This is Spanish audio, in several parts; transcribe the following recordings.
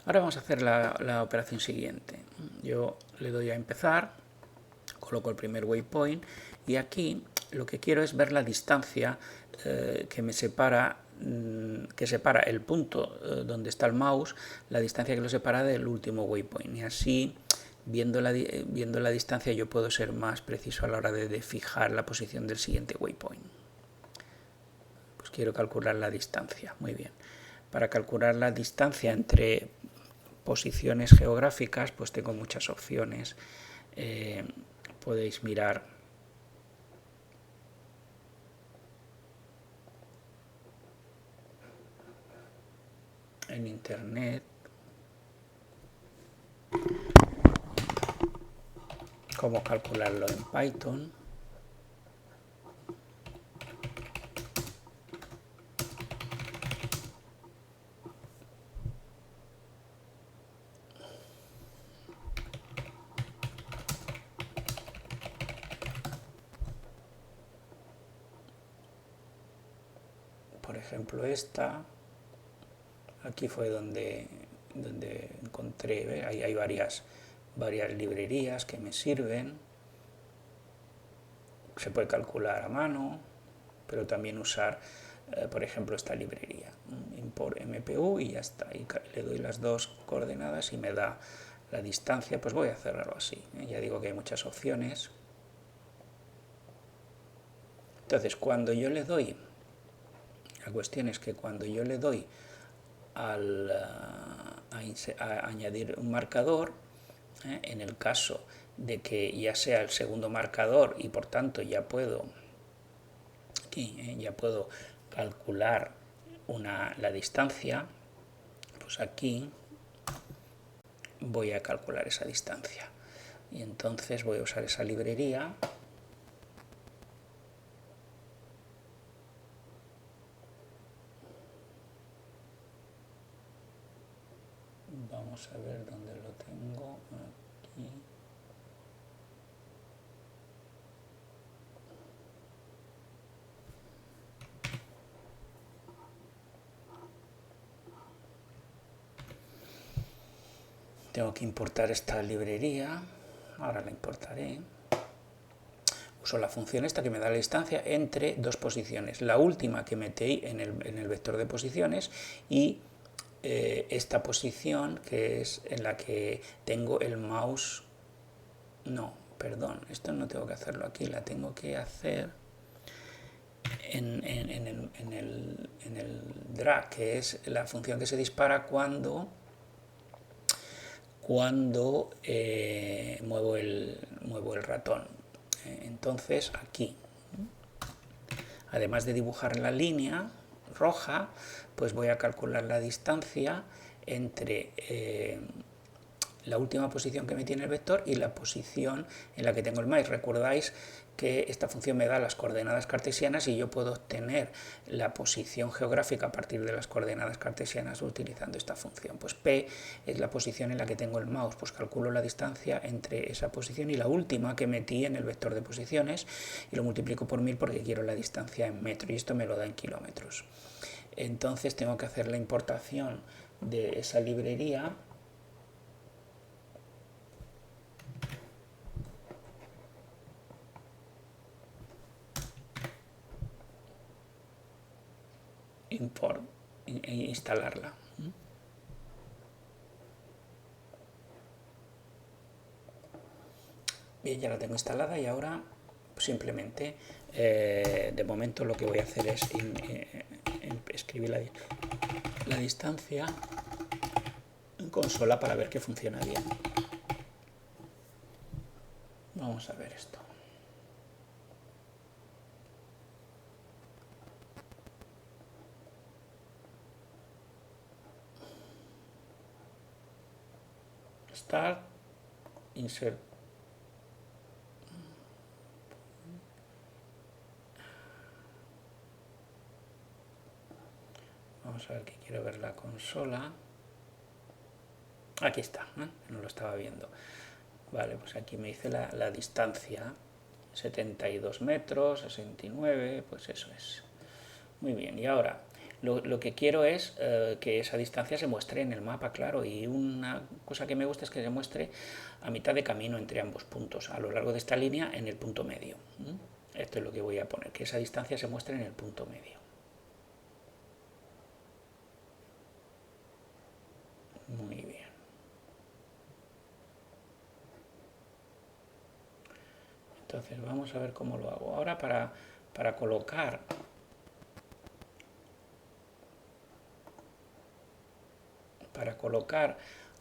Ahora vamos a hacer la operación siguiente. Yo le doy a empezar, coloco el primer waypoint y aquí lo que quiero es ver la distancia que me separa, que separa el punto donde está el mouse, la distancia que lo separa del último waypoint. Y así, viendo la distancia, yo puedo ser más preciso a la hora de fijar la posición del siguiente waypoint. Pues quiero calcular la distancia. Muy bien. Para calcular la distancia entre posiciones geográficas, pues tengo muchas opciones. Podéis mirar en internet cómo calcularlo en Python. Por ejemplo, aquí fue donde encontré, ¿ve? Ahí hay varias librerías que me sirven. Se puede calcular a mano, pero también usar, por ejemplo, esta librería, import MPU, y ya está. Y le doy las dos coordenadas y me da la distancia. Pues voy a hacerlo así, ¿eh? Ya digo que hay muchas opciones. Entonces, cuando yo le doy, la cuestión es que cuando yo le doy a añadir un marcador, en el caso de que ya sea el segundo marcador y por tanto ya puedo aquí, ya puedo calcular la distancia, pues aquí voy a calcular esa distancia y entonces voy a usar esa librería. Vamos a ver dónde lo tengo. Aquí. Tengo que importar esta librería. Ahora la importaré. Uso la función esta que me da la distancia entre dos posiciones. La última que metí en el vector de posiciones y esta posición que es en la que tengo el mouse. No, perdón, esto no tengo que hacerlo aquí, la tengo que hacer en el drag, que es la función que se dispara cuando muevo el ratón. Entonces aquí, además de dibujar la línea roja, pues voy a calcular la distancia entre la última posición que metí en el vector y la posición en la que tengo el maíz. Recordáis que esta función me da las coordenadas cartesianas y yo puedo obtener la posición geográfica a partir de las coordenadas cartesianas utilizando esta función. Pues P es la posición en la que tengo el mouse, pues calculo la distancia entre esa posición y la última que metí en el vector de posiciones y lo multiplico por 1000 porque quiero la distancia en metros y esto me lo da en kilómetros. Entonces tengo que hacer la importación de esa librería. Import e instalarla. Bien, ya la tengo instalada y ahora simplemente de momento lo que voy a hacer es escribir la distancia en consola para ver que funciona bien. Vamos a ver esto. Start, insert. Vamos a ver que quiero ver la consola. Aquí está, ¿eh? No lo estaba viendo. Vale, pues aquí me dice la distancia. 72 metros, 69, pues eso es. Muy bien, y ahora lo que quiero es que esa distancia se muestre en el mapa, claro, y una cosa que me gusta es que se muestre a mitad de camino entre ambos puntos, a lo largo de esta línea en el punto medio. Esto es lo que voy a poner, que esa distancia se muestre en el punto medio. Muy bien. Entonces vamos a ver cómo lo hago. Ahora para colocar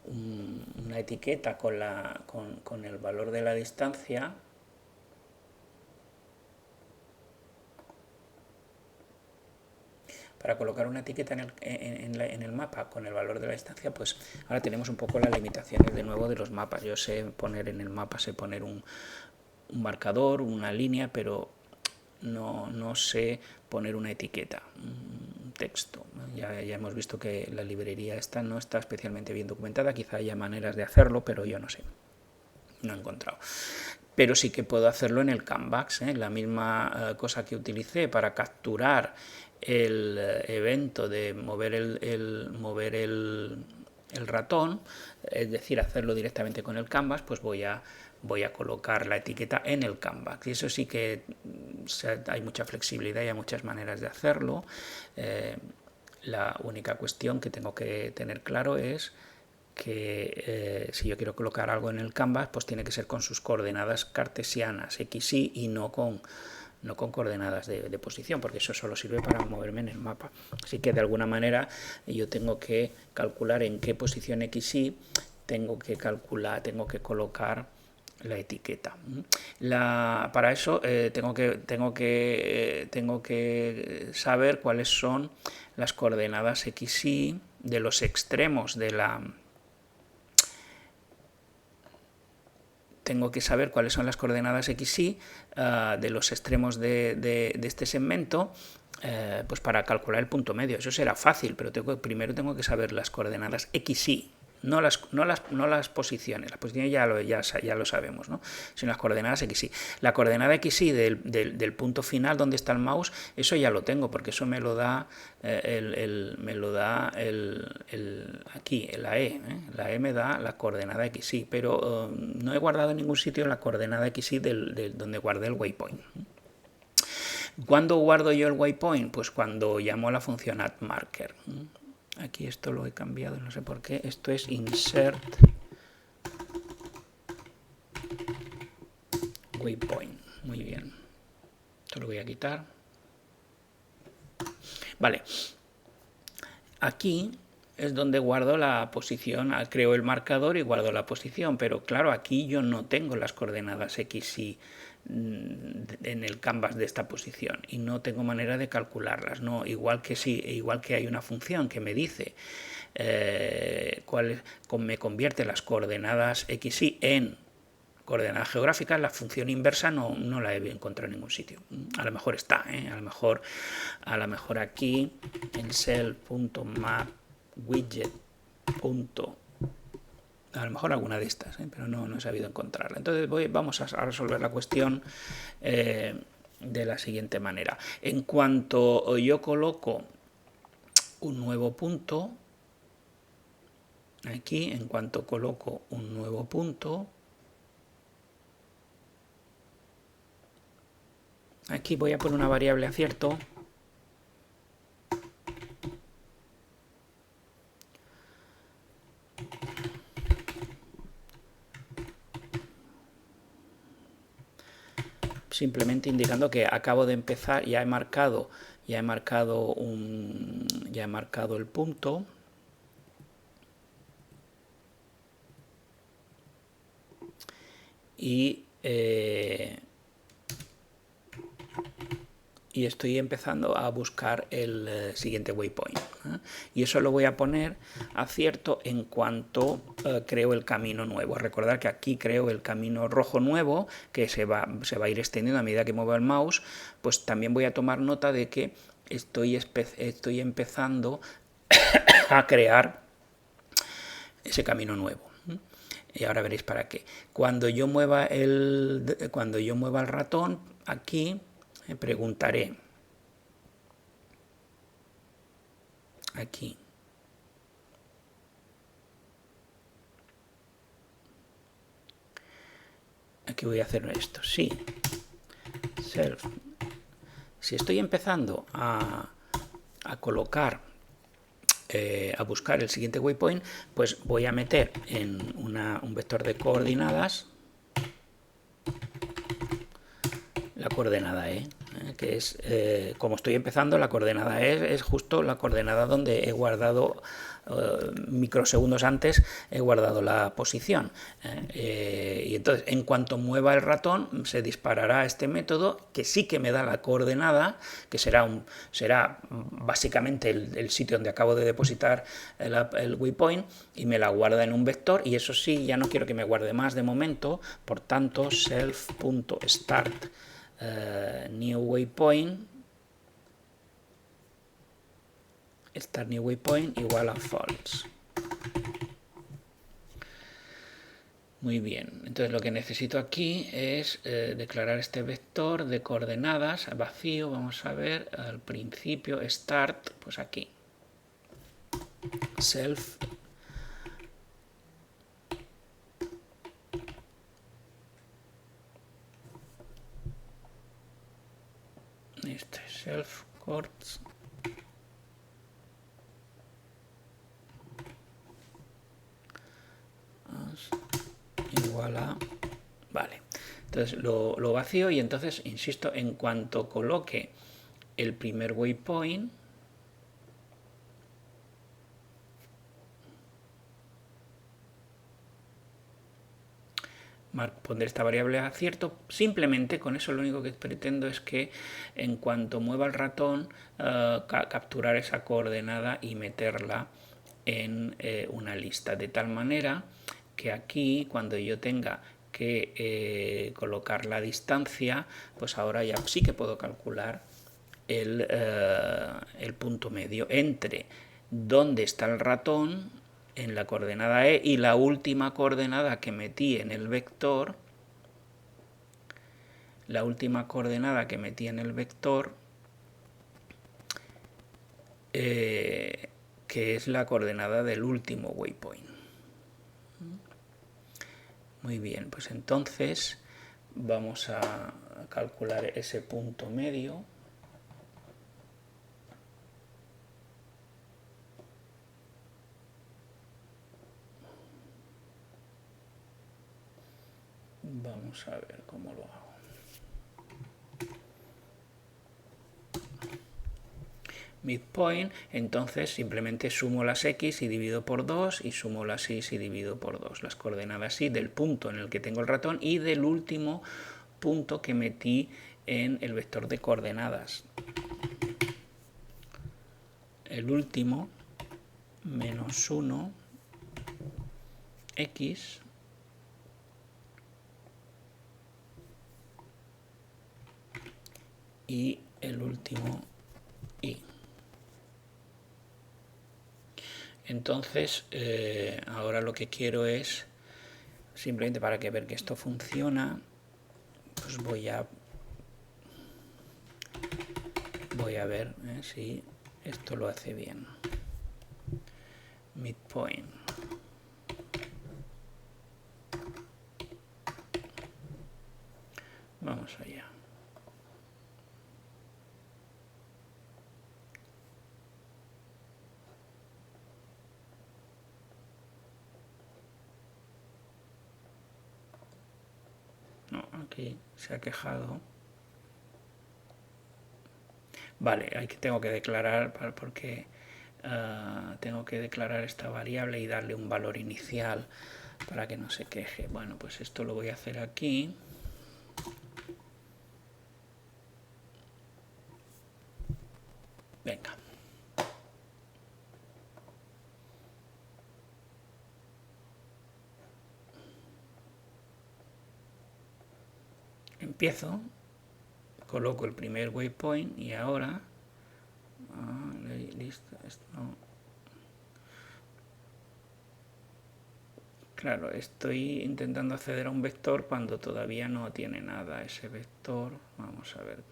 una etiqueta con el valor de la distancia, para colocar una etiqueta en el mapa con el valor de la distancia, pues ahora tenemos un poco las limitaciones de nuevo de los mapas. Yo sé poner en el mapa, sé poner un marcador, una línea, pero no sé poner una etiqueta, un texto. Ya hemos visto que la librería esta no está especialmente bien documentada, quizá haya maneras de hacerlo, pero yo no sé, no he encontrado. Pero sí que puedo hacerlo en el Canvas, la misma cosa que utilicé para capturar el evento de mover el ratón, es decir, hacerlo directamente con el Canvas, pues voy a colocar la etiqueta en el Canvas. Y eso sí que hay mucha flexibilidad y hay muchas maneras de hacerlo. La única cuestión que tengo que tener claro es que si yo quiero colocar algo en el Canvas, pues tiene que ser con sus coordenadas cartesianas, x, y, y no con coordenadas de posición, porque eso solo sirve para moverme en el mapa. Así que de alguna manera yo tengo que calcular en qué posición x, y tengo que colocar la etiqueta. Para eso tengo que saber cuáles son las coordenadas x, y de los extremos de la... Tengo que saber cuáles son las coordenadas x, y de los extremos de este segmento, pues para calcular el punto medio. Eso será fácil, pero primero tengo que saber las coordenadas x, y no las posiciones. Las posiciones ya lo sabemos, ¿no? Sino las coordenadas x, y. La coordenada x, y del punto final donde está el mouse, eso ya lo tengo, porque eso me lo da aquí, la E. La E me da la coordenada x, y, pero no he guardado en ningún sitio la coordenada x, y donde guardé el waypoint. ¿Cuándo guardo yo el waypoint? Pues cuando llamo a la función addMarker. Aquí esto lo he cambiado, no sé por qué. Esto es insert waypoint. Muy bien. Esto lo voy a quitar. Vale. Aquí es donde guardo la posición, creo el marcador y guardo la posición, pero claro, aquí yo no tengo las coordenadas x, y en el canvas de esta posición y no tengo manera de calcularlas, ¿no? Igual que hay una función que me dice me convierte las coordenadas x, y en coordenadas geográficas, la función inversa no la he encontrado en ningún sitio. A lo mejor está, a lo mejor aquí en cell.mapWidget. A lo mejor alguna de estas, pero no he sabido encontrarla. Entonces vamos a resolver la cuestión de la siguiente manera. En cuanto yo coloco un nuevo punto, aquí, en cuanto coloco un nuevo punto, aquí voy a poner una variable acierto. Simplemente indicando que acabo de empezar, ya he marcado el punto. Y estoy empezando a buscar el siguiente waypoint. Y eso lo voy a poner acierto en cuanto creo el camino nuevo. Recordar que aquí creo el camino rojo nuevo, que se va a ir extendiendo a medida que muevo el mouse. Pues también voy a tomar nota de que estoy empezando a crear ese camino nuevo. Y ahora veréis para qué. Cuando yo mueva el ratón, aquí preguntaré aquí. Aquí voy a hacer esto, sí. Self. Si estoy empezando a colocar, a buscar el siguiente waypoint, pues voy a meter en un vector de coordenadas la coordenada E, que es, como estoy empezando, la coordenada E es justo la coordenada donde he guardado, microsegundos antes, he guardado la posición. Y entonces, en cuanto mueva el ratón, se disparará este método, que sí que me da la coordenada, que será básicamente el sitio donde acabo de depositar el waypoint, y me la guarda en un vector, y eso sí, ya no quiero que me guarde más de momento, por tanto, self.start new waypoint, start new waypoint igual a false. Muy bien, entonces lo que necesito aquí es declarar este vector de coordenadas vacío. Vamos a ver al principio, start, pues aquí, self self coords igual a, vale, entonces lo vacío, y entonces, insisto, en cuanto coloque el primer waypoint, pondré esta variable a cierto. Simplemente con eso lo único que pretendo es que en cuanto mueva el ratón, capturar esa coordenada y meterla en una lista, de tal manera que aquí, cuando yo tenga que colocar la distancia, pues ahora ya sí que puedo calcular el punto medio entre dónde está el ratón en la coordenada E y la última coordenada que metí en el vector, que es la coordenada del último waypoint. Muy bien, pues entonces vamos a calcular ese punto medio. Vamos a ver cómo lo hago. Midpoint, entonces simplemente sumo las x y divido por 2, y sumo las y y divido por 2. Las coordenadas y del punto en el que tengo el ratón y del último punto que metí en el vector de coordenadas. El último, menos 1, x, y el último, y. Entonces, ahora lo que quiero es, simplemente para ver que esto funciona, pues voy a ver si esto lo hace bien. Midpoint. Vamos allá. No, aquí se ha quejado. Vale, tengo que declarar, porque tengo que declarar esta variable y darle un valor inicial para que no se queje. Bueno, pues esto lo voy a hacer aquí. Venga. Empiezo, coloco el primer waypoint y ahora listo, esto no. Claro, estoy intentando acceder a un vector cuando todavía no tiene nada ese vector. Vamos a ver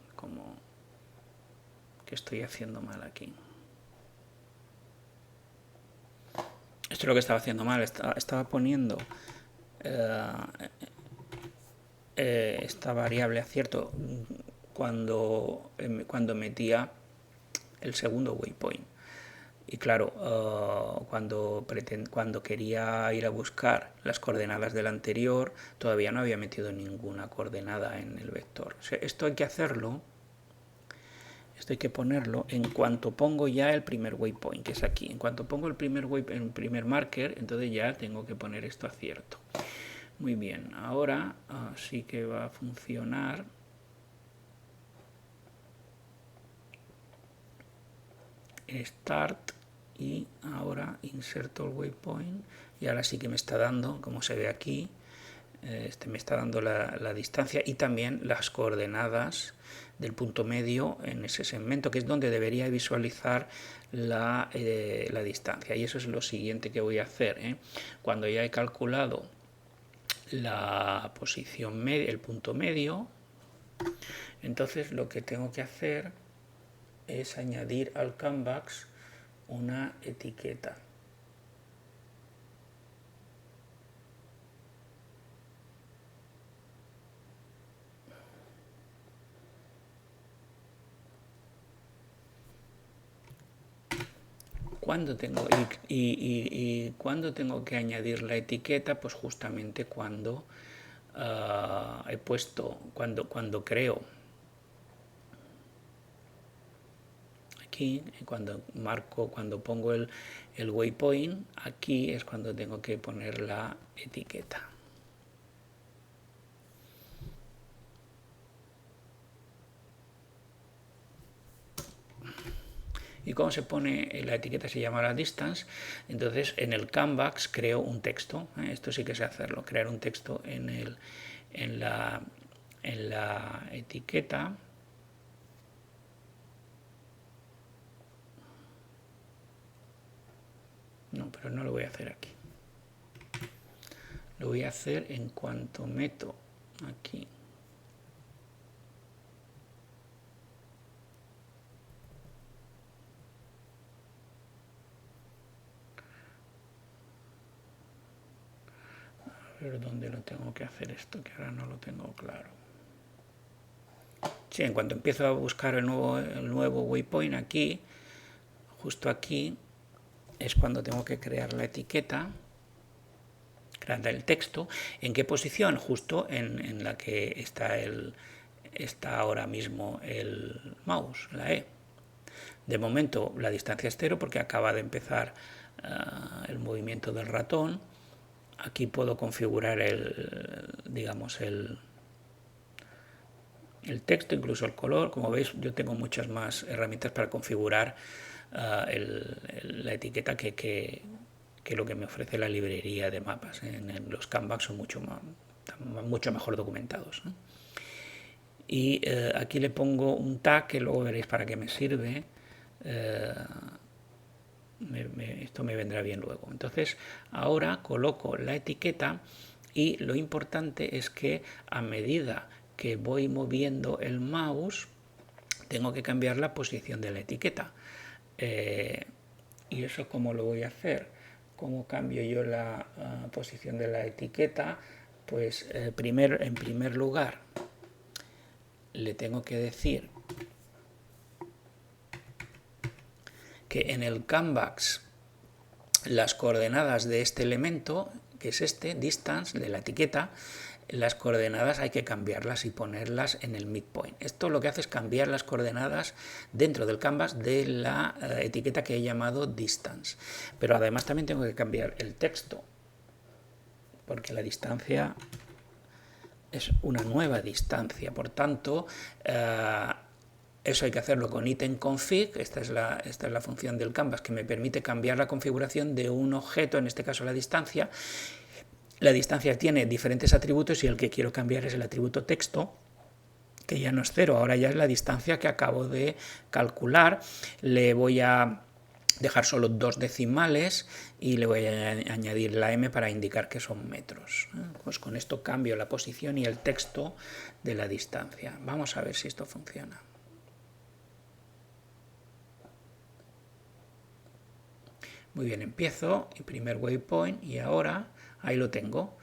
qué estoy haciendo mal aquí. Esto es lo que estaba haciendo mal, estaba poniendo esta variable acierto cuando metía el segundo waypoint. Y claro, cuando quería ir a buscar las coordenadas del anterior, todavía no había metido ninguna coordenada en el vector. O sea, esto hay que hacerlo, esto hay que ponerlo en cuanto pongo ya el primer waypoint, que es aquí. En cuanto pongo el primer marker, entonces ya tengo que poner esto acierto. Muy bien, ahora sí que va a funcionar. Start y ahora inserto el waypoint y ahora sí que me está dando, como se ve aquí, me está dando la distancia y también las coordenadas del punto medio en ese segmento, que es donde debería visualizar la distancia. Y eso es lo siguiente que voy a hacer, ¿eh? Cuando ya he calculado la posición media, el punto medio, entonces lo que tengo que hacer es añadir al canvas una etiqueta. ¿Cuándo tengo, cuándo tengo que añadir la etiqueta? Pues justamente cuando he puesto, cuando creo aquí, cuando pongo el waypoint, aquí es cuando tengo que poner la etiqueta. ¿Y cómo se pone la etiqueta? Se llama la distance. Entonces en el canvas creo un texto. Esto sí que sé hacerlo, crear un texto en la etiqueta. No, pero no lo voy a hacer aquí. Lo voy a hacer en cuanto meto aquí a ver dónde lo tengo que hacer esto, que ahora no lo tengo claro. Sí, en cuanto empiezo a buscar el nuevo waypoint aquí, justo aquí, es cuando tengo que crear la etiqueta, crear el texto. ¿En qué posición? Justo en la que está ahora mismo el mouse, la E. De momento la distancia es 0 porque acaba de empezar el movimiento del ratón. Aquí puedo configurar digamos el texto, incluso el color. Como veis, yo tengo muchas más herramientas para configurar la etiqueta que lo que me ofrece la librería de mapas. Los canvas son mucho mejor documentados, ¿no? Y aquí le pongo un tag que luego veréis para qué me sirve. Esto me vendrá bien luego. Entonces ahora coloco la etiqueta y lo importante es que a medida que voy moviendo el mouse tengo que cambiar la posición de la etiqueta. ¿Y eso cómo lo voy a hacer? ¿Cómo cambio yo la posición de la etiqueta? Pues en primer lugar le tengo que decir que en el canvas las coordenadas de este elemento, que es este, distance, de la etiqueta, las coordenadas hay que cambiarlas y ponerlas en el midpoint. Esto lo que hace es cambiar las coordenadas dentro del canvas de la etiqueta que he llamado distance. Pero además también tengo que cambiar el texto, porque la distancia es una nueva distancia. Por tanto, eso hay que hacerlo con item config. Esta es la función del canvas que me permite cambiar la configuración de un objeto, en este caso la distancia. La distancia tiene diferentes atributos y el que quiero cambiar es el atributo texto, que ya no es 0, ahora ya es la distancia que acabo de calcular. Le voy a dejar solo 2 decimales y le voy a añadir la m para indicar que son metros. Pues con esto cambio la posición y el texto de la distancia. Vamos a ver si esto funciona. Muy bien, empiezo y primer waypoint y ahora ahí lo tengo.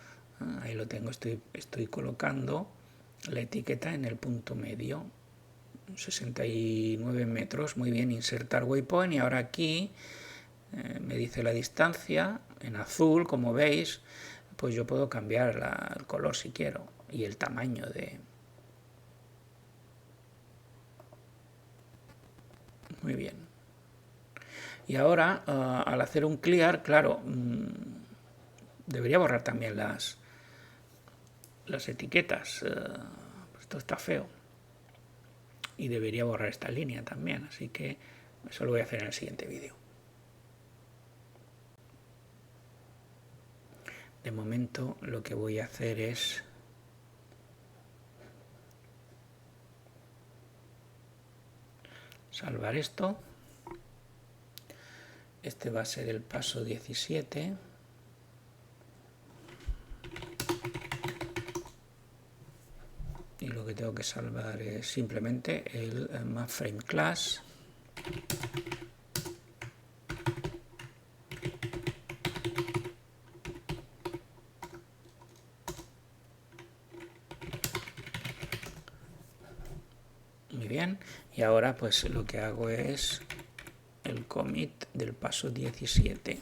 Ahí lo tengo, estoy colocando la etiqueta en el punto medio. 69 metros, muy bien, insertar waypoint y ahora aquí me dice la distancia en azul, como veis, pues yo puedo cambiar el color si quiero y el tamaño de... Muy bien. Y ahora, al hacer un clear, claro, debería borrar también las etiquetas. Esto está feo. Y debería borrar esta línea también, así que eso lo voy a hacer en el siguiente vídeo. De momento lo que voy a hacer es salvar esto. Este va a ser el paso 17. Y lo que tengo que salvar es simplemente el MapFrame Class. Muy bien, y ahora pues lo que hago es el commit del paso 17.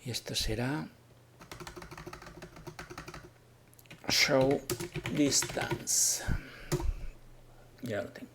Y esto será show distance. Ya lo tengo.